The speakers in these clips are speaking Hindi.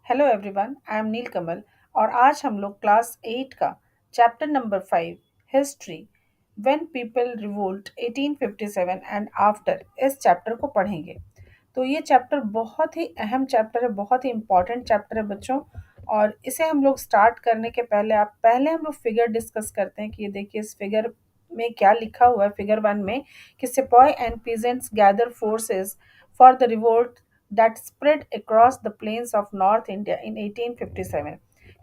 Hello everyone, I am Neel Kamal और आज हम लोग क्लास 8 का chapter number 5 history when people revolt 1857 and after इस चैप्टर को पढ़ेंगे। तो ये चैप्टर बहुत ही अहम चैप्टर है, बहुत ही इम्पोर्टेंट चैप्टर है बच्चों। और इसे हम लोग स्टार्ट करने के पहले हम लोग फिगर डिस्कस करते हैं कि ये देखिए इस फिगर में क्या लिखा हुआ है। फिगर 1 में कि सिपाही and peasants gather forces for the revolt that spread across the plains of north India in 1857।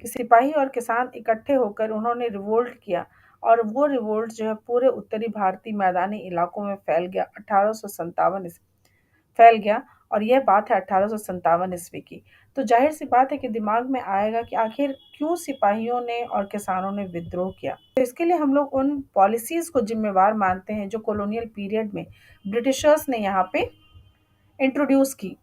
कि सिपाही और किसान इकट्ठे होकर उन्होंने रिवोल्ट किया और वो रिवोल्ट जो है पूरे उत्तरी भारतीय मैदानी इलाकों में फैल गया। और यह बात है 1857 ईस्वी की। तो जाहिर सी बात है कि दिमाग में आएगा कि आखिर क्यों सिपाहियों ने और किसानों ने विद्रोह किया। तो इसके लिए हम लोग उन पॉलिसीज को जिम्मेवार मानते हैं जो कॉलोनियल पीरियड में ब्रिटिशर्स ने यहाँ पे इंट्रोड्यूस की।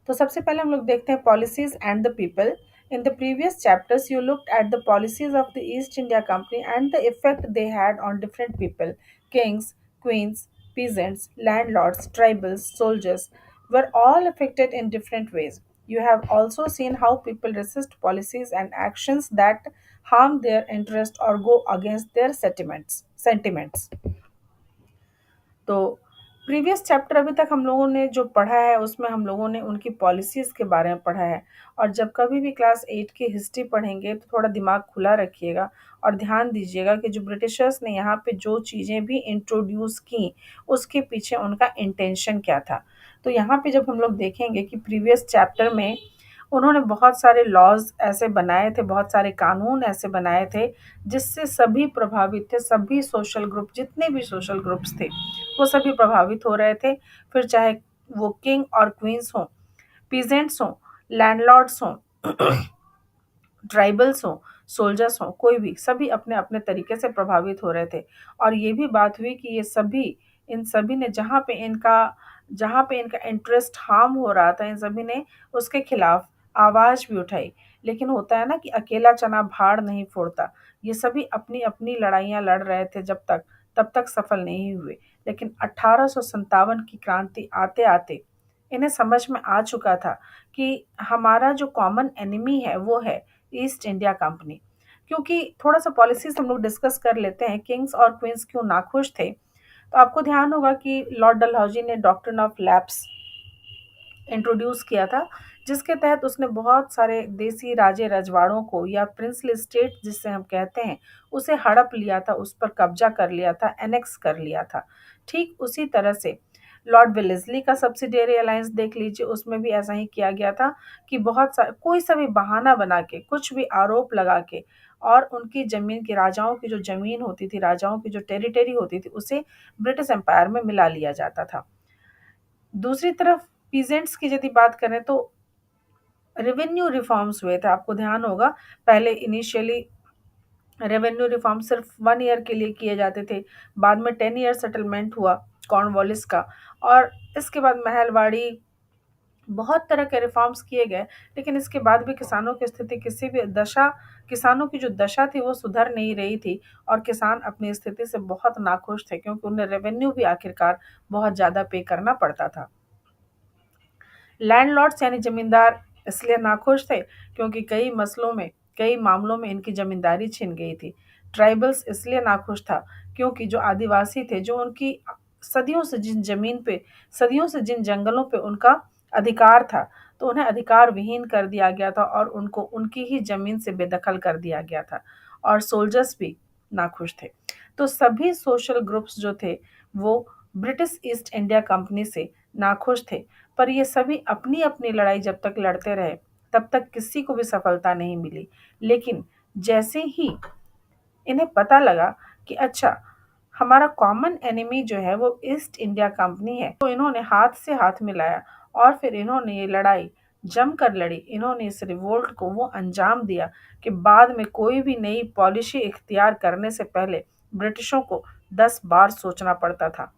तो सबसे पहले हम लोग देखते हैं policies and the people. In the previous chapters you looked at the policies of the east India company and the effect they had on different people, Kings, queens, peasants, landlords, tribals, soldiers were all affected in different ways. You have also seen how people resist policies and actions that harm their interest or go against their sentiments. तो प्रीवियस चैप्टर अभी तक हम लोगों ने जो पढ़ा है उसमें हम लोगों ने उनकी पॉलिसीज़ के बारे में पढ़ा है। और जब कभी भी क्लास 8 की हिस्ट्री पढ़ेंगे तो थोड़ा दिमाग खुला रखिएगा और ध्यान दीजिएगा कि जो ब्रिटिशर्स ने यहाँ पे जो चीज़ें भी इंट्रोड्यूस की उसके पीछे उनका इंटेंशन क्या था। तो यहाँ पे जब हम लोग देखेंगे कि प्रीवियस चैप्टर में उन्होंने बहुत सारे लॉज ऐसे बनाए थे, बहुत सारे कानून ऐसे बनाए थे जिससे सभी प्रभावित थे, सभी सोशल ग्रुप, जितने भी सोशल ग्रुप्स थे वो सभी प्रभावित हो रहे थे। फिर चाहे वो किंग और क्वींस हों, पीजेंट्स हों, लैंडलॉर्ड्स हों, ट्राइबल्स हों, सोल्जर्स हों, कोई भी, सभी अपने अपने तरीके से प्रभावित हो रहे थे। और ये भी बात हुई कि ये सभी, इन सभी ने जहाँ पे इनका इंटरेस्ट हार्म हो रहा था, इन सभी ने उसके खिलाफ आवाज़ भी उठाई। लेकिन होता है ना कि अकेला चना भाड़ नहीं फोड़ता। ये सभी अपनी अपनी लड़ाइयाँ लड़ रहे थे तब तक सफल नहीं हुए। लेकिन 1857 की क्रांति आते आते इन्हें समझ में आ चुका था कि हमारा जो कॉमन एनिमी है वो है ईस्ट इंडिया कंपनी। क्योंकि थोड़ा सा पॉलिसीज हम लोग डिस्कस कर लेते हैं, किंग्स और क्वींस क्यों नाखुश थे। तो आपको ध्यान होगा कि लॉर्ड डलहौजी ने डॉक्ट्रिन ऑफ लैप्स इंट्रोड्यूस किया था, जिसके तहत उसने बहुत सारे देसी राजे रजवाड़ों को या प्रिंसली स्टेट जिसे हम कहते हैं उसे हड़प लिया था, उस पर कब्जा कर लिया था, एनेक्स कर लिया था। ठीक उसी तरह से लॉर्ड वेलेस्ली का सब्सिडियरी अलायंस देख लीजिए, उसमें भी ऐसा ही किया गया था कि बहुत सारे कोई सा भी बहाना बना के, कुछ भी आरोप लगा के और उनकी ज़मीन की, राजाओं की जो ज़मीन होती थी, राजाओं की जो टेरिटरी होती थी, उसे ब्रिटिश एम्पायर में मिला लिया जाता था। दूसरी तरफ पीजेंट्स की यदि बात करें तो रेवेन्यू रिफॉर्म्स हुए थे। आपको ध्यान होगा पहले इनिशियली रेवेन्यू रिफॉर्म सिर्फ 1 ईयर के लिए किए जाते थे, बाद में 10 ईयर सेटलमेंट हुआ कॉर्नवालिस का, और इसके बाद महलवाड़ी, बहुत तरह के रिफॉर्म्स किए गए। लेकिन इसके बाद भी किसानों की स्थिति किसानों की जो दशा थी वो सुधर नहीं रही थी और किसान अपनी स्थिति से बहुत नाखुश थे, क्योंकि उन्हें रेवेन्यू भी आखिरकार बहुत ज़्यादा पे करना पड़ता था। लैंडलॉर्ड्स यानी जमींदार इसलिए नाखुश थे क्योंकि कई मामलों में इनकी जमींदारी छिन गई थी। ट्राइबल्स इसलिए नाखुश था क्योंकि जो आदिवासी थे, जो उनकी सदियों से जिन जमीन पे, सदियों से जिन जंगलों पे उनका अधिकार था, तो उन्हें अधिकार विहीन कर दिया गया था और उनको उनकी ही जमीन से बेदखल कर दिया गया था। और सोल्जर्स भी नाखुश थे। तो सभी सोशल ग्रुप्स जो थे वो ब्रिटिश ईस्ट इंडिया कंपनी से नाखुश थे। पर ये सभी अपनी अपनी लड़ाई जब तक लड़ते रहे तब तक किसी को भी सफलता नहीं मिली। लेकिन जैसे ही इन्हें पता लगा कि अच्छा, हमारा कॉमन एनिमी जो है वो ईस्ट इंडिया कंपनी है, तो इन्होंने हाथ से हाथ मिलाया और फिर इन्होंने ये लड़ाई जमकर लड़ी। इन्होंने इस रिवोल्ट को वो अंजाम दिया कि बाद में कोई भी नई पॉलिसी इख्तियार करने से पहले ब्रिटिशों को 10 बार सोचना पड़ता था।